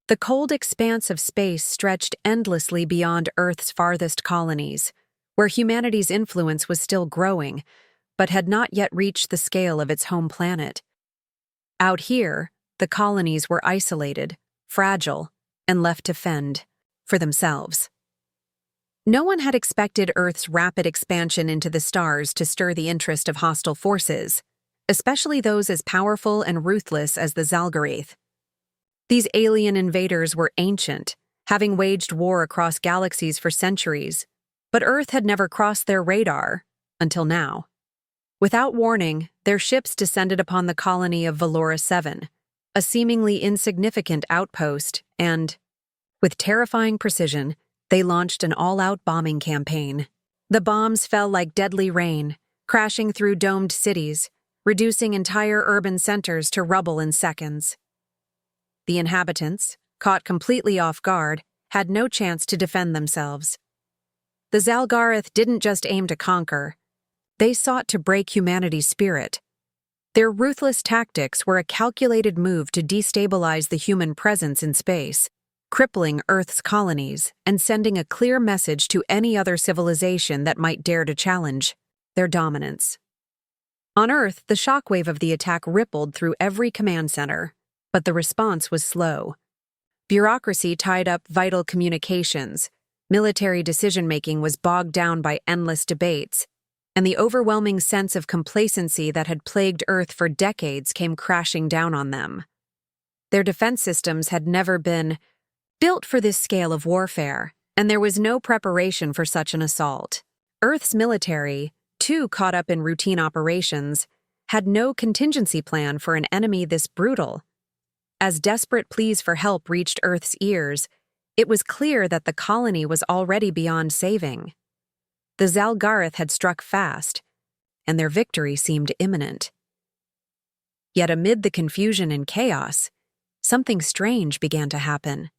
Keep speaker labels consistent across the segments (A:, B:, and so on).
A: The cold expanse of space stretched endlessly beyond Earth's farthest colonies, where humanity's influence was still growing, but had not yet reached the scale of its home planet. Out here, the colonies were isolated, fragile, and left to fend for themselves. No one had expected Earth's rapid expansion into the stars to stir the interest of hostile forces, especially those as powerful and ruthless as the Zalgarath. These alien invaders were ancient, having waged war across galaxies for centuries, but Earth had never crossed their radar until now. Without warning, their ships descended upon the colony of Valora 7, a seemingly insignificant outpost, and, with terrifying precision, they launched an all-out bombing campaign. The bombs fell like deadly rain, crashing through domed cities, reducing entire urban centers to rubble in seconds. The inhabitants, caught completely off guard, had no chance to defend themselves. The Zalgarath didn't just aim to conquer. They sought to break humanity's spirit. Their ruthless tactics were a calculated move to destabilize the human presence in space, crippling Earth's colonies and sending a clear message to any other civilization that might dare to challenge their dominance. On Earth, the shockwave of the attack rippled through every command center, but the response was slow. Bureaucracy tied up vital communications, military decision-making was bogged down by endless debates, and the overwhelming sense of complacency that had plagued Earth for decades came crashing down on them. Their defense systems had never been built for this scale of warfare, and there was no preparation for such an assault. Earth's military, too caught up in routine operations, had no contingency plan for an enemy this brutal. As desperate pleas for help reached Earth's ears, it was clear that the colony was already beyond saving. The Zalgarath had struck fast, and their victory seemed imminent. Yet amid the confusion and chaos, something strange began to happen.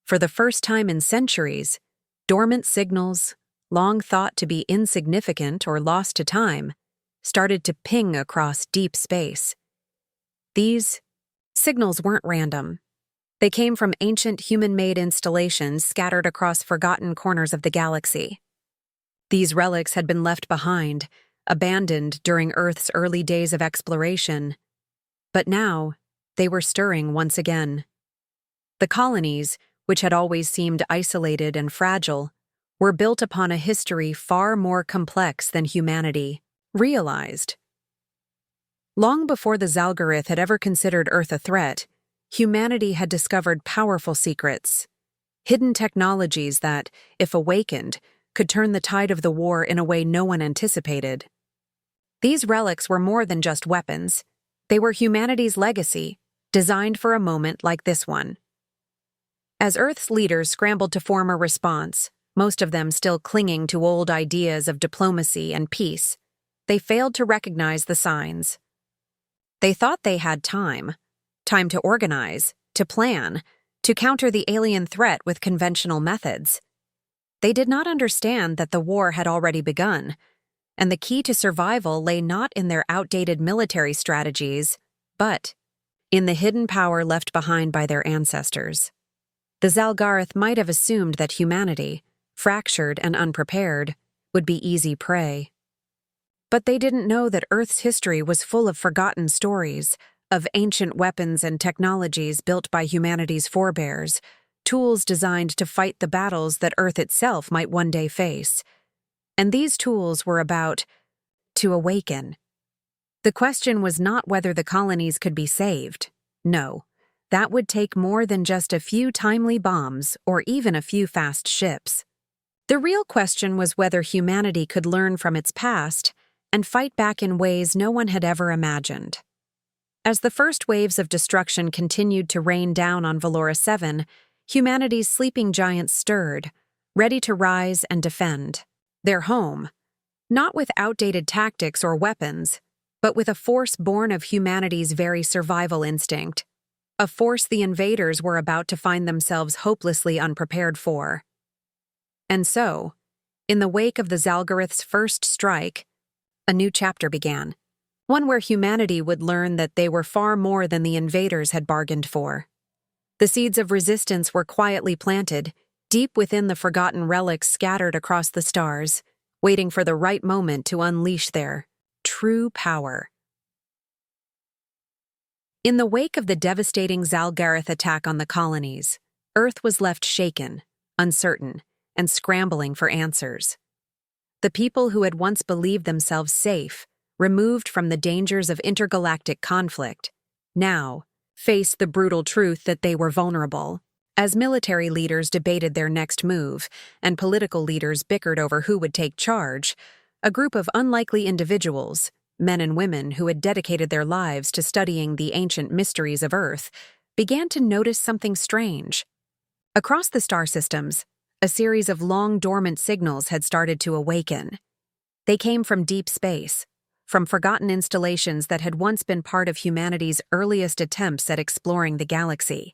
A: For the first time in centuries, dormant signals, long thought to be insignificant or lost to time, started to ping across deep space. These signals weren't random. They came from ancient human-made installations scattered across forgotten corners of the galaxy. These relics had been left behind, abandoned during Earth's early days of exploration. But now, they were stirring once again. The colonies, which had always seemed isolated and fragile, were built upon a history far more complex than humanity realized. Long before the Zalgarath had ever considered Earth a threat, humanity had discovered powerful secrets, hidden technologies that, if awakened, could turn the tide of the war in a way no one anticipated. These relics were more than just weapons. They were humanity's legacy, designed for a moment like this one. As Earth's leaders scrambled to form a response, most of them still clinging to old ideas of diplomacy and peace, they failed to recognize the signs. They thought they had time to organize, to plan, to counter the alien threat with conventional methods. They did not understand that the war had already begun, and the key to survival lay not in their outdated military strategies, but in the hidden power left behind by their ancestors. The Zalgarath might have assumed that humanity, fractured and unprepared, would be easy prey. But they didn't know that Earth's history was full of forgotten stories, of ancient weapons and technologies built by humanity's forebears, tools designed to fight the battles that Earth itself might one day face. And these tools were about to awaken. The question was not whether the colonies could be saved. No, that would take more than just a few timely bombs or even a few fast ships. The real question was whether humanity could learn from its past and fight back in ways no one had ever imagined. As the first waves of destruction continued to rain down on Valora 7, humanity's sleeping giants stirred, ready to rise and defend their home, not with outdated tactics or weapons, but with a force born of humanity's very survival instinct, a force the invaders were about to find themselves hopelessly unprepared for. And so, in the wake of the Zalgarath's first strike, a new chapter began, one where humanity would learn that they were far more than the invaders had bargained for. The seeds of resistance were quietly planted, deep within the forgotten relics scattered across the stars, waiting for the right moment to unleash their true power. In the wake of the devastating Zalgareth attack on the colonies, Earth was left shaken, uncertain, and scrambling for answers. The people who had once believed themselves safe, removed from the dangers of intergalactic conflict, now faced the brutal truth that they were vulnerable. As military leaders debated their next move and political leaders bickered over who would take charge, a group of unlikely individuals, men and women who had dedicated their lives to studying the ancient mysteries of Earth, began to notice something strange. Across the star systems, a series of long-dormant signals had started to awaken. They came from deep space, from forgotten installations that had once been part of humanity's earliest attempts at exploring the galaxy.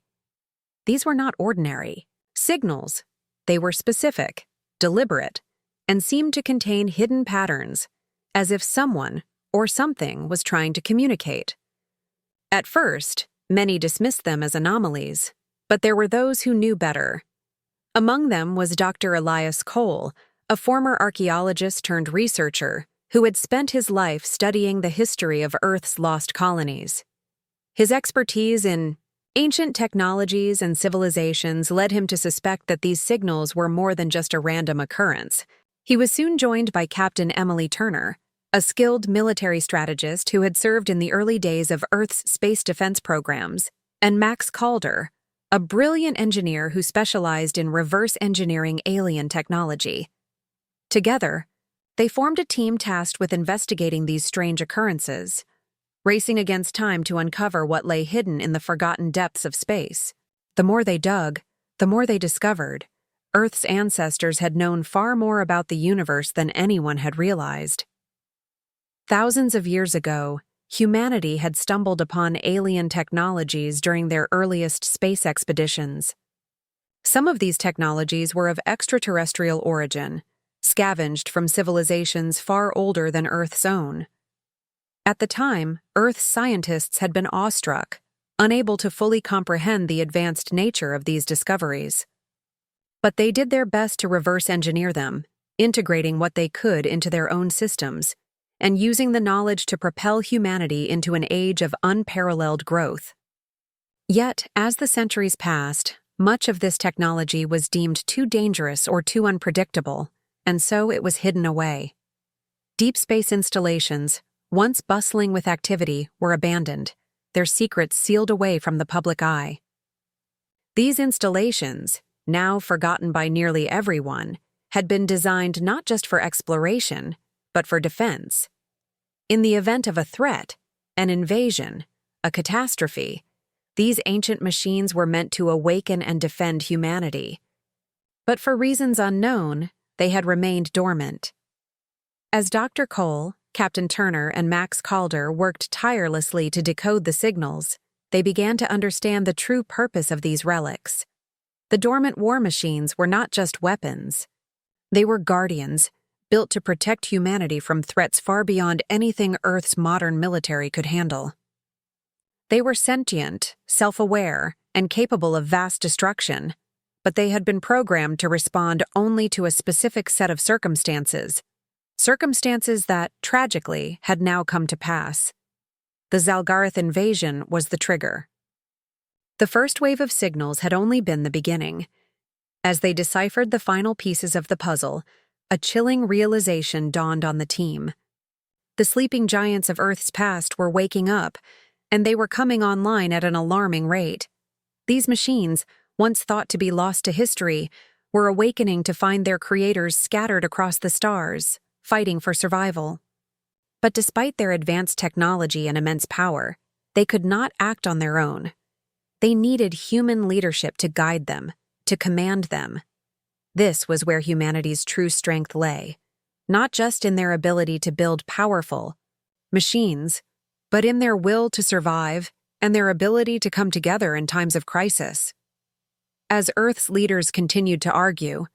A: These were not ordinary signals. They were specific, deliberate, and seemed to contain hidden patterns, as if someone or something was trying to communicate. At first, many dismissed them as anomalies, but there were those who knew better. Among them was Dr. Elias Cole, a former archaeologist turned researcher who had spent his life studying the history of Earth's lost colonies. His expertise in ancient technologies and civilizations led him to suspect that these signals were more than just a random occurrence. He was soon joined by Captain Emily Turner, a skilled military strategist who had served in the early days of Earth's space defense programs, and Max Calder, a brilliant engineer who specialized in reverse engineering alien technology. Together, they formed a team tasked with investigating these strange occurrences, racing against time to uncover what lay hidden in the forgotten depths of space. The more they dug, the more they discovered. Earth's ancestors had known far more about the universe than anyone had realized. Thousands of years ago, humanity had stumbled upon alien technologies during their earliest space expeditions. Some of these technologies were of extraterrestrial origin, scavenged from civilizations far older than Earth's own. At the time, Earth's scientists had been awestruck, unable to fully comprehend the advanced nature of these discoveries. But they did their best to reverse engineer them, integrating what they could into their own systems, and using the knowledge to propel humanity into an age of unparalleled growth. Yet, as the centuries passed, much of this technology was deemed too dangerous or too unpredictable, and so it was hidden away. Deep space installations, once bustling with activity, were abandoned, their secrets sealed away from the public eye. These installations, now forgotten by nearly everyone, had been designed not just for exploration, but for defense. In the event of a threat, an invasion, a catastrophe, these ancient machines were meant to awaken and defend humanity. But for reasons unknown, they had remained dormant. As Dr. Cole, Captain Turner, and Max Calder worked tirelessly to decode the signals, they began to understand the true purpose of these relics. The dormant war machines were not just weapons. They were guardians, built to protect humanity from threats far beyond anything Earth's modern military could handle. They were sentient, self-aware, and capable of vast destruction, but they had been programmed to respond only to a specific set of circumstances that, tragically, had now come to pass. The Zalgareth invasion was the trigger. The first wave of signals had only been the beginning. As they deciphered the final pieces of the puzzle, a chilling realization dawned on the team. The sleeping giants of Earth's past were waking up, and they were coming online at an alarming rate. These machines, once thought to be lost to history, were awakening to find their creators scattered across the stars, fighting for survival. But despite their advanced technology and immense power, they could not act on their own. They needed human leadership to guide them, to command them. This was where humanity's true strength lay, not just in their ability to build powerful machines, but in their will to survive and their ability to come together in times of crisis. As Earth's leaders continued to argue,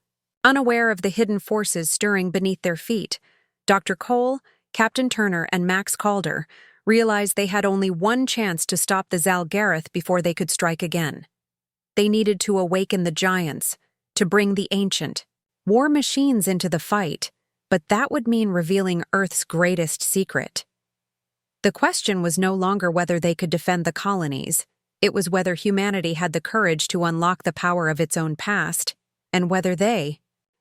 A: unaware of the hidden forces stirring beneath their feet, Dr. Cole, Captain Turner, and Max Calder realized they had only one chance to stop the Zalgareth before they could strike again. They needed to awaken the giants, to bring the ancient war machines into the fight, but that would mean revealing Earth's greatest secret. The question was no longer whether they could defend the colonies. It was whether humanity had the courage to unlock the power of its own past, and whether they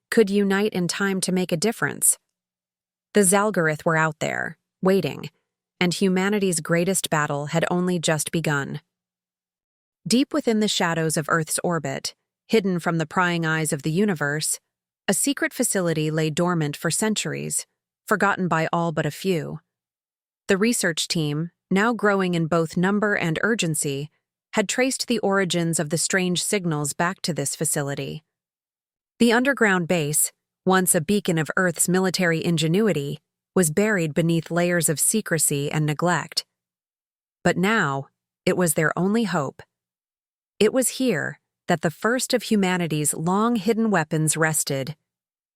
A: could unite in time to make a difference. The Zalgarith were out there, waiting, and humanity's greatest battle had only just begun. Deep within the shadows of Earth's orbit, hidden from the prying eyes of the universe, a secret facility lay dormant for centuries, forgotten by all but a few. The research team, now growing in both number and urgency, had traced the origins of the strange signals back to this facility. The underground base, once a beacon of Earth's military ingenuity, was buried beneath layers of secrecy and neglect. But now, it was their only hope. It was here that the first of humanity's long-hidden weapons rested,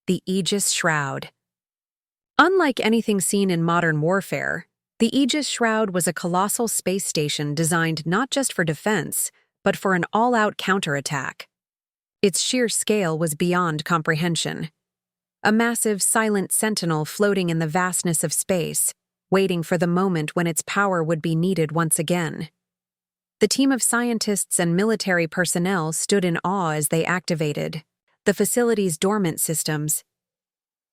A: the Aegis Shroud. Unlike anything seen in modern warfare, the Aegis Shroud was a colossal space station designed not just for defense, but for an all-out counterattack. Its sheer scale was beyond comprehension. A massive, silent sentinel floating in the vastness of space, waiting for the moment when its power would be needed once again. The team of scientists and military personnel stood in awe as they activated the facility's dormant systems.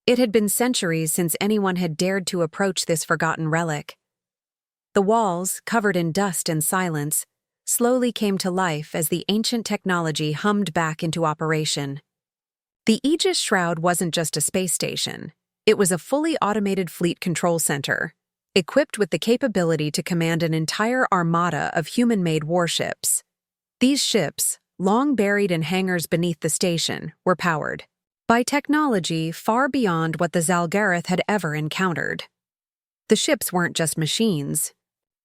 A: It had been centuries since anyone had dared to approach this forgotten relic. The walls, covered in dust and silence, slowly came to life as the ancient technology hummed back into operation. The Aegis Shroud wasn't just a space station. It was a fully automated fleet control center, equipped with the capability to command an entire armada of human-made warships. These ships, long buried in hangars beneath the station, were powered by technology far beyond what the Zalgarith had ever encountered. The ships weren't just machines.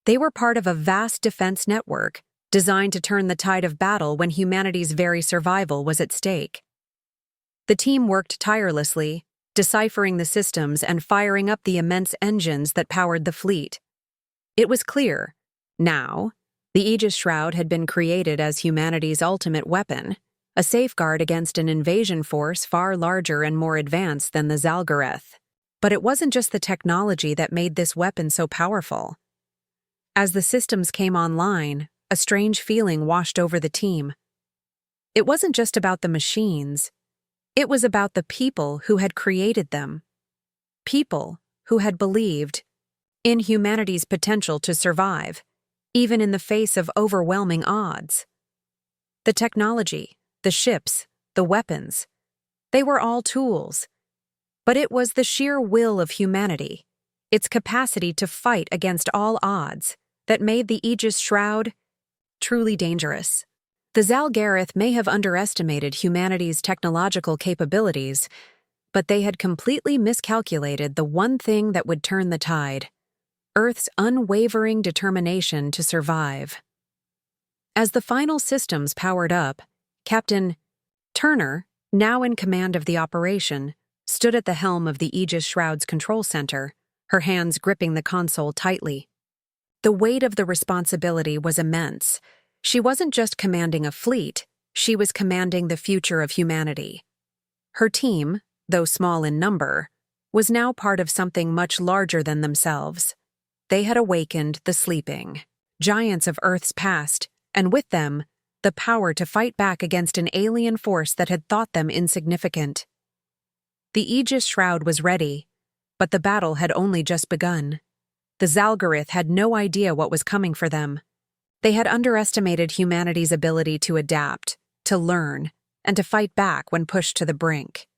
A: They were part of a vast defense network designed to turn the tide of battle when humanity's very survival was at stake. The team worked tirelessly, deciphering the systems and firing up the immense engines that powered the fleet. It was clear, now, the Aegis Shroud had been created as humanity's ultimate weapon, a safeguard against an invasion force far larger and more advanced than the Zalgarith. But it wasn't just the technology that made this weapon so powerful. As the systems came online, a strange feeling washed over the team. It wasn't just about the machines. It was about the people who had created them. People who had believed in humanity's potential to survive, even in the face of overwhelming odds. The technology, the ships, the weapons, they were all tools. But it was the sheer will of humanity, its capacity to fight against all odds, that made the Aegis Shroud truly dangerous. The Zalgarith may have underestimated humanity's technological capabilities, but they had completely miscalculated the one thing that would turn the tide: Earth's unwavering determination to survive. As the final systems powered up, Captain Turner, now in command of the operation, stood at the helm of the Aegis Shroud's control center, her hands gripping the console tightly. The weight of the responsibility was immense. She wasn't just commanding a fleet, she was commanding the future of humanity. Her team, though small in number, was now part of something much larger than themselves. They had awakened the sleeping giants of Earth's past, and with them, the power to fight back against an alien force that had thought them insignificant. The Aegis Shroud was ready, but the battle had only just begun. The Zalgarith had no idea what was coming for them. They had underestimated humanity's ability to adapt, to learn, and to fight back when pushed to the brink.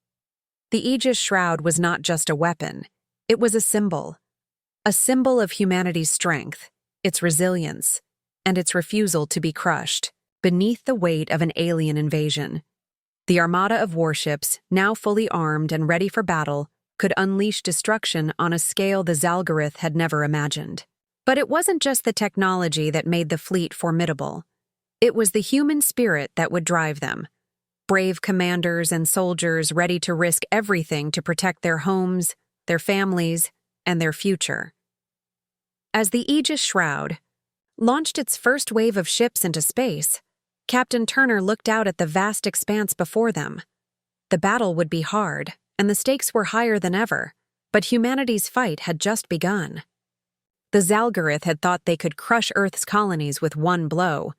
A: The Aegis Shroud was not just a weapon, it was a symbol of humanity's strength, its resilience, and its refusal to be crushed beneath the weight of an alien invasion. The armada of warships, now fully armed and ready for battle, could unleash destruction on a scale the Zalgarith had never imagined. But it wasn't just the technology that made the fleet formidable. It was the human spirit that would drive them. Brave commanders and soldiers ready to risk everything to protect their homes, their families, and their future. As the Aegis Shroud launched its first wave of ships into space, Captain Turner looked out at the vast expanse before them. The battle would be hard, and the stakes were higher than ever, but humanity's fight had just begun. The Zalgarith had thought they could crush Earth's colonies with one blow,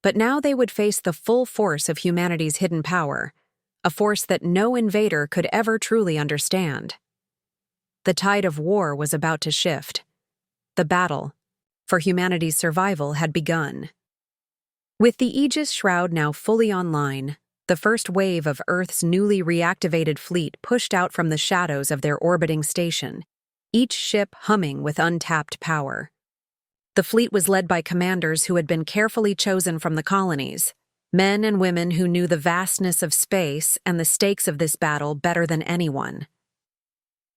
A: but now they would face the full force of humanity's hidden power, a force that no invader could ever truly understand. The tide of war was about to shift. The battle for humanity's survival had begun. With the Aegis Shroud now fully online, the first wave of Earth's newly reactivated fleet pushed out from the shadows of their orbiting station, each ship humming with untapped power. The fleet was led by commanders who had been carefully chosen from the colonies, men and women who knew the vastness of space and the stakes of this battle better than anyone.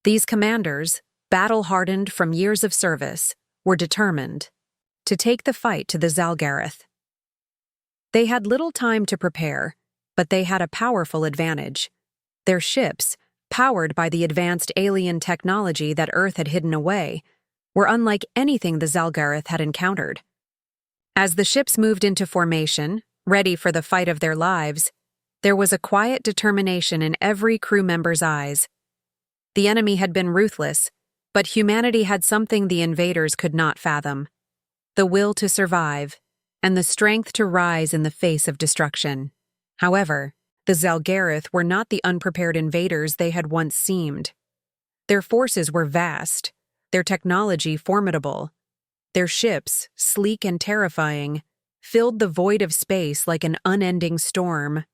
A: These commanders, battle-hardened from years of service, were determined to take the fight to the Zalgarith. They had little time to prepare, but they had a powerful advantage. Their ships, powered by the advanced alien technology that Earth had hidden away, were unlike anything the Zalgarith had encountered. As the ships moved into formation, ready for the fight of their lives, there was a quiet determination in every crew member's eyes. The enemy had been ruthless, but humanity had something the invaders could not fathom: the will to survive and the strength to rise in the face of destruction. However, the Zalgarith were not the unprepared invaders they had once seemed. Their forces were vast, their technology formidable. Their ships, sleek and terrifying, filled the void of space like an unending storm.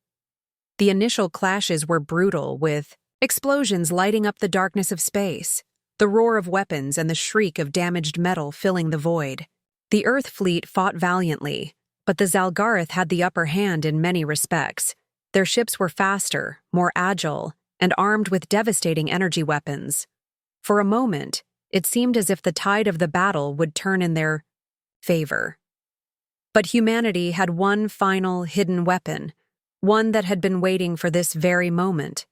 A: The initial clashes were brutal, with explosions lighting up the darkness of space, the roar of weapons and the shriek of damaged metal filling the void. The Earth fleet fought valiantly, but the Zalgarith had the upper hand in many respects. Their ships were faster, more agile, and armed with devastating energy weapons. For a moment, it seemed as if the tide of the battle would turn in their favor. But humanity had one final hidden weapon, one that had been waiting for this very moment.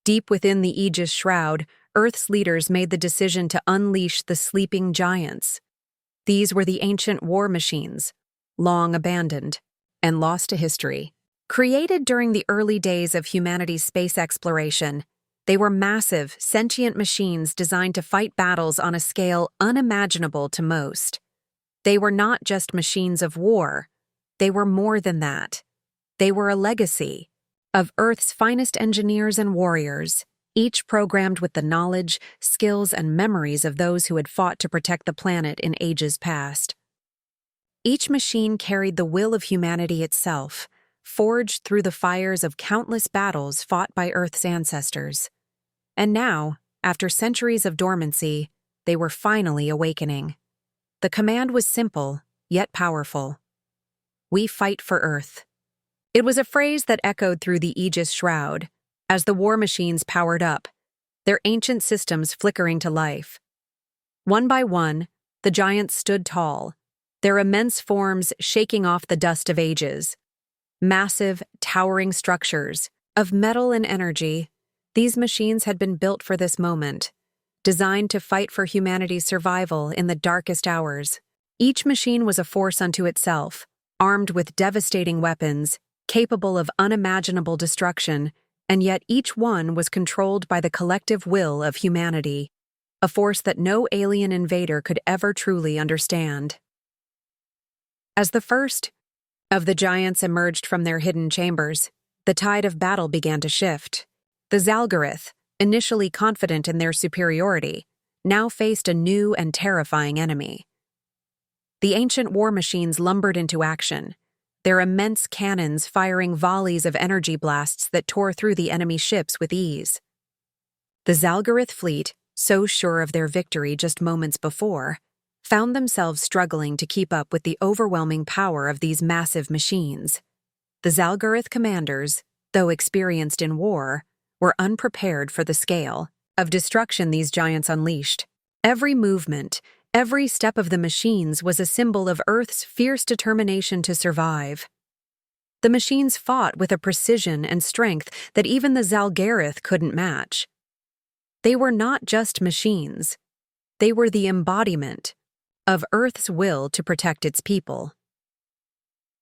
A: Deep within the Aegis Shroud, Earth's leaders made the decision to unleash the sleeping giants. These were the ancient war machines, long abandoned and lost to history. Created during the early days of humanity's space exploration, they were massive, sentient machines designed to fight battles on a scale unimaginable to most. They were not just machines of war. They were more than that. They were a legacy of Earth's finest engineers and warriors, each programmed with the knowledge, skills, and memories of those who had fought to protect the planet in ages past. Each machine carried the will of humanity itself, forged through the fires of countless battles fought by Earth's ancestors. And now, after centuries of dormancy, they were finally awakening. The command was simple, yet powerful. We fight for Earth. It was a phrase that echoed through the Aegis Shroud, as the war machines powered up, their ancient systems flickering to life. One by one, the giants stood tall, their immense forms shaking off the dust of ages. Massive, towering structures, of metal and energy, these machines had been built for this moment, designed to fight for humanity's survival in the darkest hours. Each machine was a force unto itself, armed with devastating weapons, capable of unimaginable destruction, and yet each one was controlled by the collective will of humanity, a force that no alien invader could ever truly understand. As the first of the giants emerged from their hidden chambers, the tide of battle began to shift. The Zalgarith, initially confident in their superiority, now faced a new and terrifying enemy. The ancient war machines lumbered into action, their immense cannons firing volleys of energy blasts that tore through the enemy ships with ease. The Zalgarith fleet, so sure of their victory just moments before, found themselves struggling to keep up with the overwhelming power of these massive machines. The Zalgarith commanders, though experienced in war, were unprepared for the scale of destruction these giants unleashed. Every movement, every step of the machines was a symbol of Earth's fierce determination to survive. The machines fought with a precision and strength that even the Zalgarith couldn't match. They were not just machines. They were the embodiment of Earth's will to protect its people.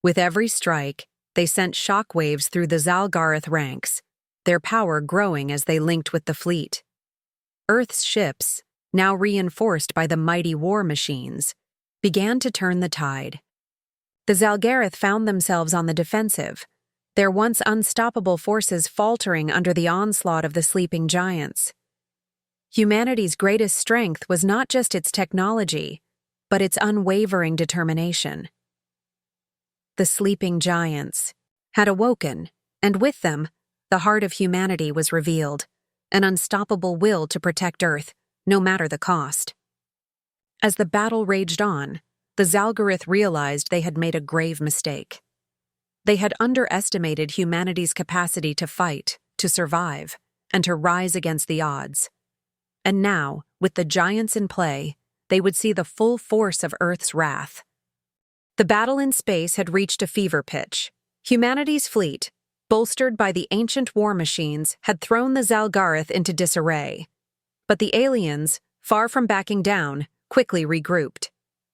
A: With every strike, they sent shockwaves through the Zalgareth ranks, their power growing as they linked with the fleet. Earth's ships, now reinforced by the mighty war machines, began to turn the tide. The Zalgareth found themselves on the defensive, their once unstoppable forces faltering under the onslaught of the sleeping giants. Humanity's greatest strength was not just its technology, but its unwavering determination. The sleeping giants had awoken, and with them, the heart of humanity was revealed, an unstoppable will to protect Earth, no matter the cost. As the battle raged on, the Zalgareth realized they had made a grave mistake. They had underestimated humanity's capacity to fight, to survive, and to rise against the odds. And now, with the giants in play, they would see the full force of Earth's wrath. The battle in space had reached a fever pitch. Humanity's fleet, bolstered by the ancient war machines, had thrown the Zalgareth into disarray. But the aliens, far from backing down, quickly regrouped.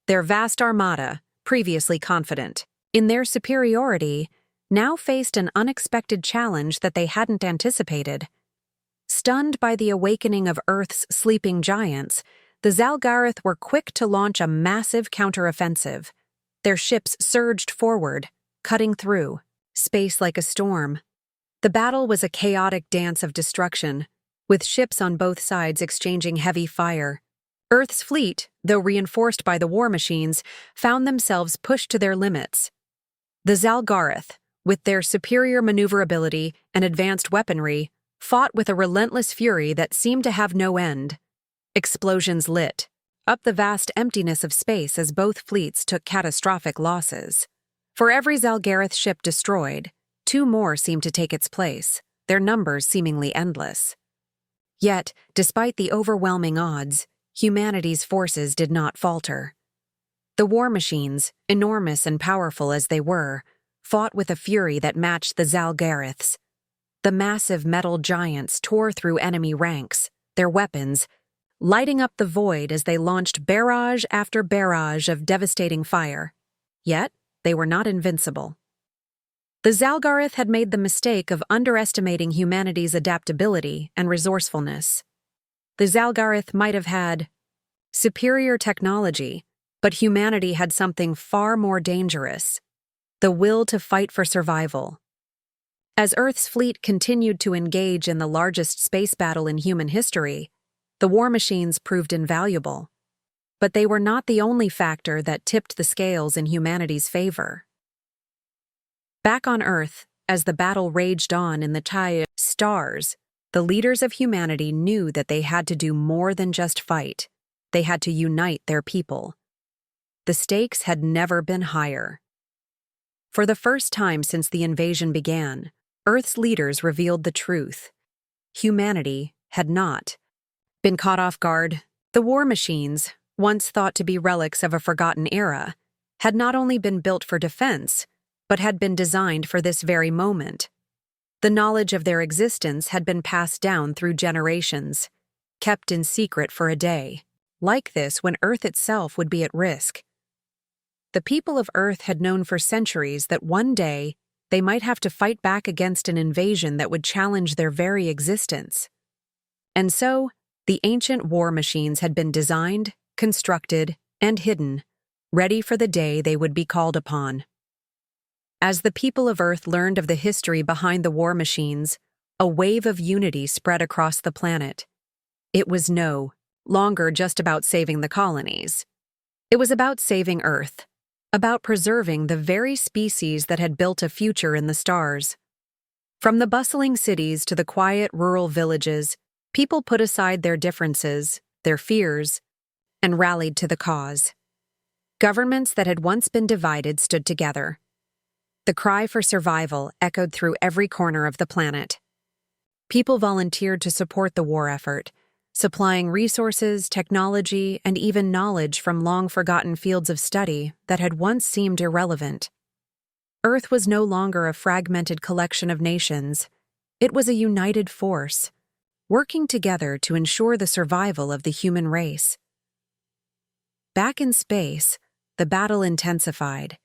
A: Their vast armada, previously confident in their superiority, now faced an unexpected challenge that they hadn't anticipated. Stunned by the awakening of Earth's sleeping giants, the Zalgareth were quick to launch a massive counteroffensive. Their ships surged forward, cutting through space like a storm. The battle was a chaotic dance of destruction, with ships on both sides exchanging heavy fire. Earth's fleet, though reinforced by the war machines, found themselves pushed to their limits. The Zalgareth, with their superior maneuverability and advanced weaponry, fought with a relentless fury that seemed to have no end. Explosions lit up the vast emptiness of space as both fleets took catastrophic losses. For every Zalgareth ship destroyed, 2 more seemed to take its place, their numbers seemingly endless. Yet, despite the overwhelming odds, humanity's forces did not falter. The war machines, enormous and powerful as they were, fought with a fury that matched the Zalgareth's. The massive metal giants tore through enemy ranks, their weapons lighting up the void as they launched barrage after barrage of devastating fire. Yet, they were not invincible. The Zalgareth had made the mistake of underestimating humanity's adaptability and resourcefulness. The Zalgareth might have had superior technology, but humanity had something far more dangerous: the will to fight for survival. As Earth's fleet continued to engage in the largest space battle in human history, the war machines proved invaluable. But they were not the only factor that tipped the scales in humanity's favor. Back on Earth, as the battle raged on in the HFY Stars, the leaders of humanity knew that they had to do more than just fight. They had to unite their people. The stakes had never been higher. For the first time since the invasion began, Earth's leaders revealed the truth. Humanity had not been caught off guard. The war machines, once thought to be relics of a forgotten era, had not only been built for defense, but had been designed for this very moment. The knowledge of their existence had been passed down through generations, kept in secret for a day, like this when Earth itself would be at risk. The people of Earth had known for centuries that one day they might have to fight back against an invasion that would challenge their very existence. And so, the ancient war machines had been designed, constructed, and hidden, ready for the day they would be called upon. As the people of Earth learned of the history behind the war machines, a wave of unity spread across the planet. It was no longer just about saving the colonies. It was about saving Earth, about preserving the very species that had built a future in the stars. From the bustling cities to the quiet rural villages, people put aside their differences, their fears, and rallied to the cause. Governments that had once been divided stood together. The cry for survival echoed through every corner of the planet. People volunteered to support the war effort, supplying resources, technology, and even knowledge from long-forgotten fields of study that had once seemed irrelevant. Earth was no longer a fragmented collection of nations. It was a united force, working together to ensure the survival of the human race. Back in space, the battle intensified.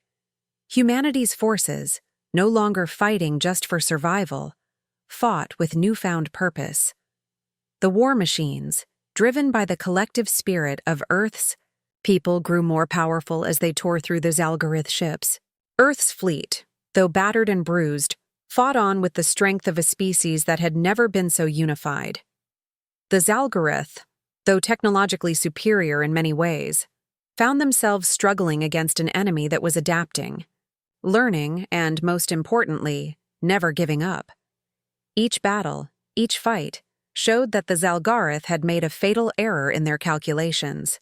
A: Humanity's forces, no longer fighting just for survival, fought with newfound purpose. The war machines, driven by the collective spirit of Earth's people, grew more powerful as they tore through the Zalgarith ships. Earth's fleet, though battered and bruised, fought on with the strength of a species that had never been so unified. The Zalgarith, though technologically superior in many ways, found themselves struggling against an enemy that was adapting, learning, and, most importantly, never giving up. Each battle, each fight, showed that the Zalgarith had made a fatal error in their calculations.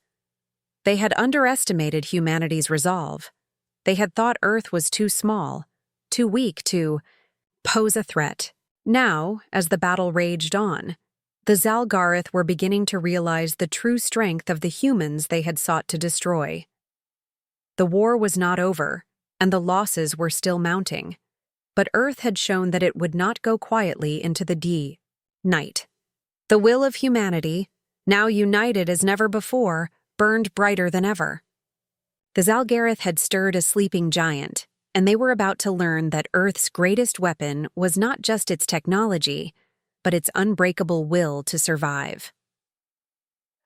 A: They had underestimated humanity's resolve. They had thought Earth was too small, too weak to pose a threat. Now, as the battle raged on, the Zalgarith were beginning to realize the true strength of the humans they had sought to destroy. The war was not over, and the losses were still mounting, but Earth had shown that it would not go quietly into the night. The will of humanity, now united as never before, burned brighter than ever. The Zalgarith had stirred a sleeping giant, and they were about to learn that Earth's greatest weapon was not just its technology, but its unbreakable will to survive.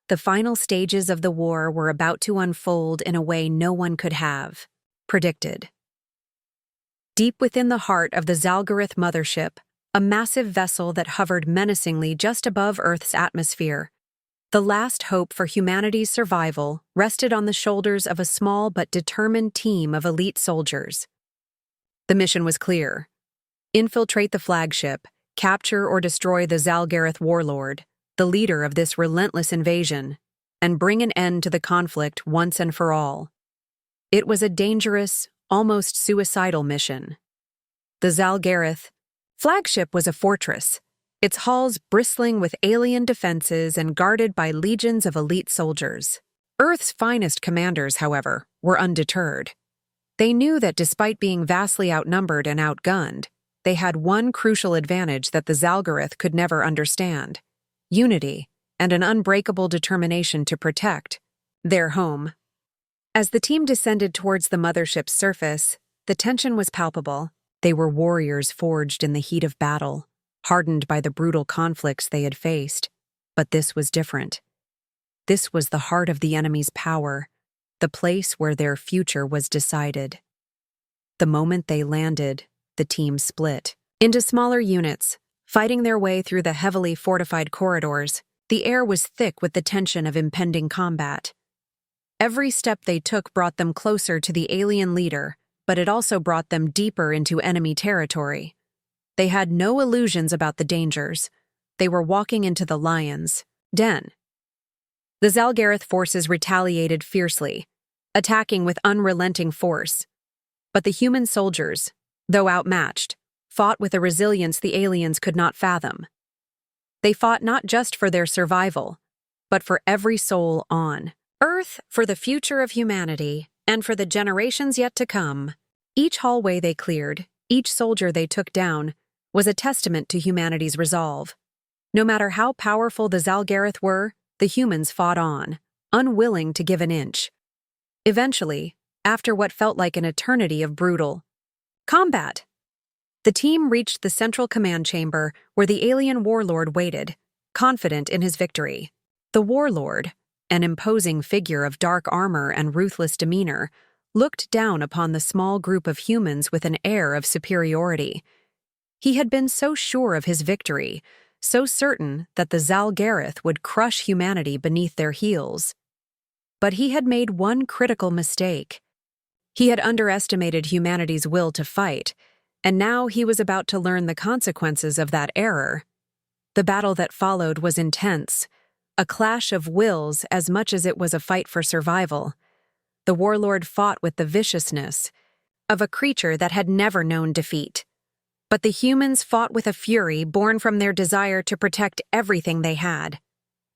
A: The final stages of the war were about to unfold in a way no one could have predicted. Deep within the heart of the Zalgarith mothership, a massive vessel that hovered menacingly just above Earth's atmosphere, the last hope for humanity's survival rested on the shoulders of a small but determined team of elite soldiers. The mission was clear: infiltrate the flagship, capture or destroy the Zalgarith warlord, the leader of this relentless invasion, and bring an end to the conflict once and for all. It was a dangerous, almost suicidal mission. The Zalgarith flagship was a fortress, its halls bristling with alien defenses and guarded by legions of elite soldiers. Earth's finest commanders, however, were undeterred. They knew that despite being vastly outnumbered and outgunned, they had one crucial advantage that the Zalgarith could never understand: unity and an unbreakable determination to protect their home. As the team descended towards the mothership's surface, the tension was palpable. They were warriors forged in the heat of battle, hardened by the brutal conflicts they had faced. But this was different. This was the heart of the enemy's power, the place where their future was decided. The moment they landed, the team split into smaller units, fighting their way through the heavily fortified corridors. The air was thick with the tension of impending combat. Every step they took brought them closer to the alien leader, but it also brought them deeper into enemy territory. They had no illusions about the dangers. They were walking into the lion's den. The Zalgarith forces retaliated fiercely, attacking with unrelenting force. But the human soldiers, though outmatched, fought with a resilience the aliens could not fathom. They fought not just for their survival, but for every soul on Earth, for the future of humanity, and for the generations yet to come. Each hallway they cleared, each soldier they took down, was a testament to humanity's resolve. No matter how powerful the Zalgarith were, the humans fought on, unwilling to give an inch. Eventually, after what felt like an eternity of brutal combat, the team reached the central command chamber where the alien warlord waited, confident in his victory. The warlord, an imposing figure of dark armor and ruthless demeanor, looked down upon the small group of humans with an air of superiority. He had been so sure of his victory, so certain that the Zalgarith would crush humanity beneath their heels. But he had made one critical mistake. He had underestimated humanity's will to fight, and now he was about to learn the consequences of that error. The battle that followed was intense, a clash of wills as much as it was a fight for survival. The warlord fought with the viciousness of a creature that had never known defeat. But the humans fought with a fury born from their desire to protect everything they had.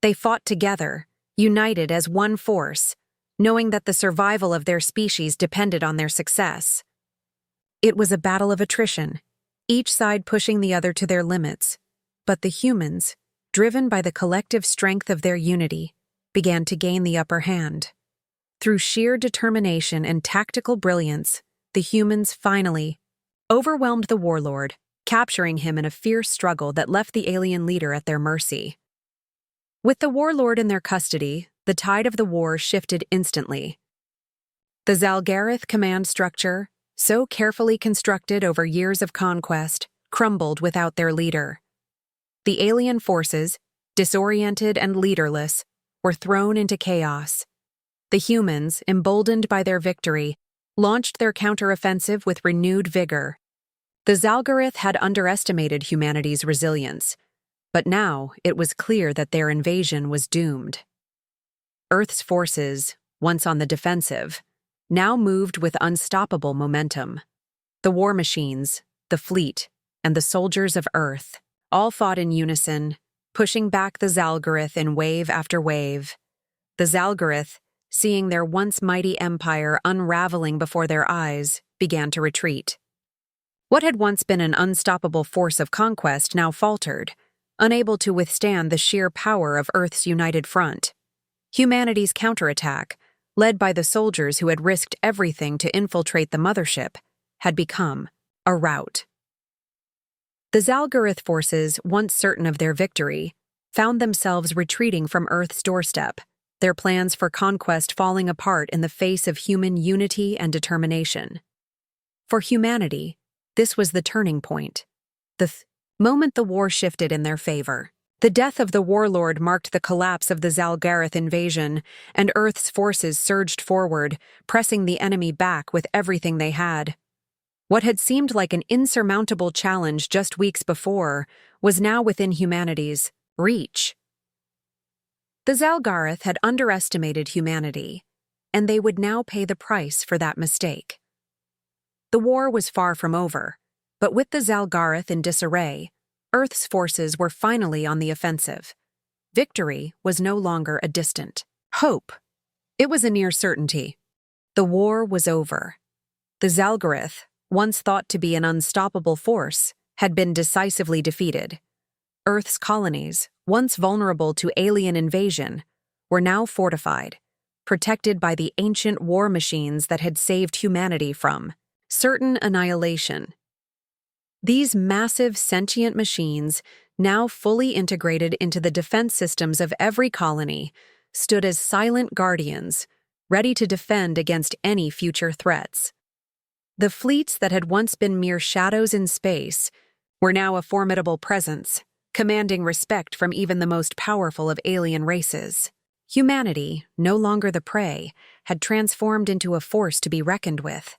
A: They fought together, united as one force, knowing that the survival of their species depended on their success. It was a battle of attrition, each side pushing the other to their limits. But the humans, driven by the collective strength of their unity, began to gain the upper hand. Through sheer determination and tactical brilliance, the humans finally overwhelmed the warlord, capturing him in a fierce struggle that left the alien leader at their mercy. With the warlord in their custody, the tide of the war shifted instantly. The Zalgarith command structure, so carefully constructed over years of conquest, crumbled without their leader. The alien forces, disoriented and leaderless, were thrown into chaos. The humans, emboldened by their victory, launched their counteroffensive with renewed vigor. The Zalgarith had underestimated humanity's resilience, but now it was clear that their invasion was doomed. Earth's forces, once on the defensive, now moved with unstoppable momentum. The war machines, the fleet, and the soldiers of Earth all fought in unison, pushing back the Zalgarith in wave after wave. The Zalgarith, seeing their once mighty empire unraveling before their eyes, began to retreat. What had once been an unstoppable force of conquest now faltered, unable to withstand the sheer power of Earth's united front. Humanity's counterattack, led by the soldiers who had risked everything to infiltrate the mothership, had become a rout. The Zalgarith forces, once certain of their victory, found themselves retreating from Earth's doorstep, their plans for conquest falling apart in the face of human unity and determination. For humanity, this was the turning point. The moment the war shifted in their favor. The death of the warlord marked the collapse of the Zalgarith invasion, and Earth's forces surged forward, pressing the enemy back with everything they had. What had seemed like an insurmountable challenge just weeks before was now within humanity's reach. The Zalgarith had underestimated humanity, and they would now pay the price for that mistake. The war was far from over, but with the Zalgarith in disarray, Earth's forces were finally on the offensive. Victory was no longer a distant hope. It was a near certainty. The war was over. The Zalgarith, once thought to be an unstoppable force, had been decisively defeated. Earth's colonies, once vulnerable to alien invasion, were now fortified, protected by the ancient war machines that had saved humanity from certain annihilation. These massive sentient machines, now fully integrated into the defense systems of every colony, stood as silent guardians, ready to defend against any future threats. The fleets that had once been mere shadows in space were now a formidable presence, commanding respect from even the most powerful of alien races. Humanity, no longer the prey, had transformed into a force to be reckoned with.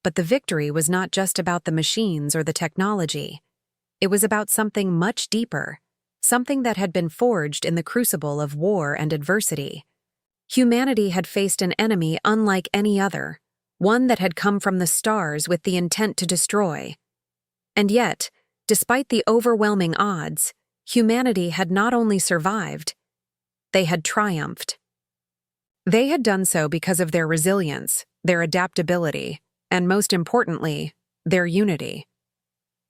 A: But the victory was not just about the machines or the technology. It was about something much deeper, something that had been forged in the crucible of war and adversity. Humanity had faced an enemy unlike any other, one that had come from the stars with the intent to destroy. And yet, despite the overwhelming odds, humanity had not only survived, they had triumphed. They had done so because of their resilience, their adaptability, and most importantly, their unity.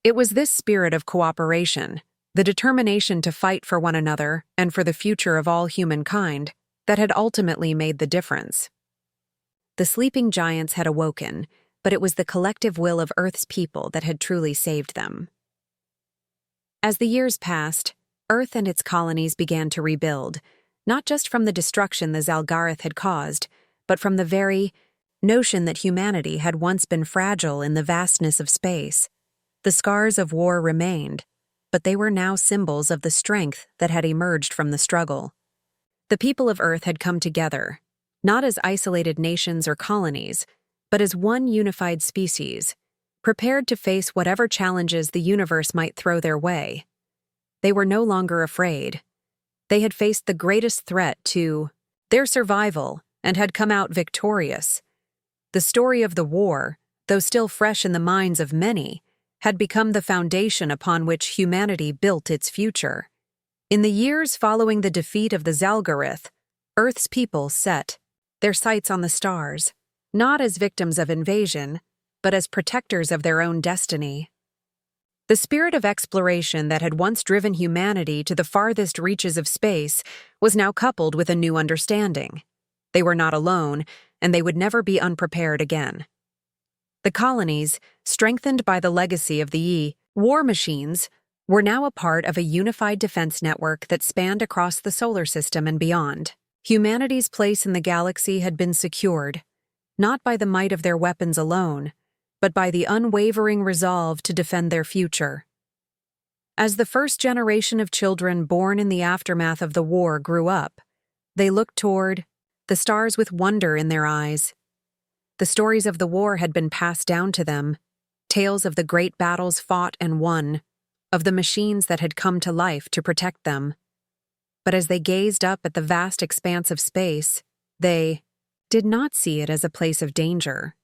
A: It was this spirit of cooperation, the determination to fight for one another and for the future of all humankind, that had ultimately made the difference. The sleeping giants had awoken, but it was the collective will of Earth's people that had truly saved them. As the years passed, Earth and its colonies began to rebuild, not just from the destruction the Zalgarith had caused, but from the very notion that humanity had once been fragile in the vastness of space. The scars of war remained, but they were now symbols of the strength that had emerged from the struggle. The people of Earth had come together, not as isolated nations or colonies, but as one unified species, prepared to face whatever challenges the universe might throw their way. They were no longer afraid. They had faced the greatest threat to their survival and had come out victorious. The story of the war, though still fresh in the minds of many, had become the foundation upon which humanity built its future. In the years following the defeat of the Zalgarith, Earth's people set their sights on the stars, not as victims of invasion, but as protectors of their own destiny. The spirit of exploration that had once driven humanity to the farthest reaches of space was now coupled with a new understanding. They were not alone, and they would never be unprepared again. The colonies, strengthened by the legacy of the war machines, were now a part of a unified defense network that spanned across the solar system and beyond. Humanity's place in the galaxy had been secured, not by the might of their weapons alone, but by the unwavering resolve to defend their future. As the first generation of children born in the aftermath of the war grew up, they looked toward the stars with wonder in their eyes. The stories of the war had been passed down to them, tales of the great battles fought and won, of the machines that had come to life to protect them. But as they gazed up at the vast expanse of space, they did not see it as a place of danger.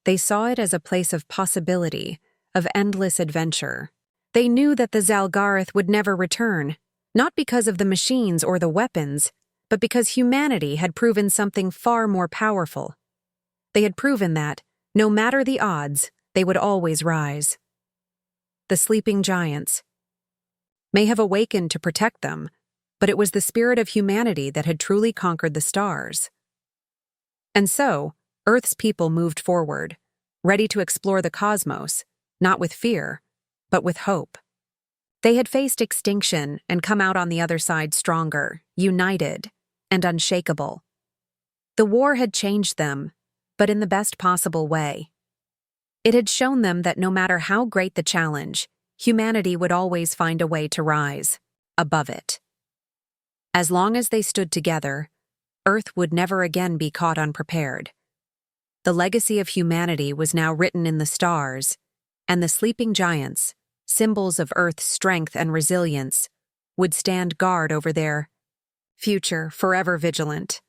A: They saw it as a place of possibility, of endless adventure. They knew that the Zalgarth would never return, not because of the machines or the weapons, but because humanity had proven something far more powerful. They had proven that, no matter the odds, they would always rise. The sleeping giants may have awakened to protect them, but it was the spirit of humanity that had truly conquered the stars. And so, Earth's people moved forward, ready to explore the cosmos, not with fear, but with hope. They had faced extinction and come out on the other side stronger, united, and unshakable. The war had changed them, but in the best possible way. It had shown them that no matter how great the challenge, humanity would always find a way to rise above it. As long as they stood together, Earth would never again be caught unprepared. The legacy of humanity was now written in the stars, and the sleeping giants, symbols of Earth's strength and resilience, would stand guard over their future, forever vigilant.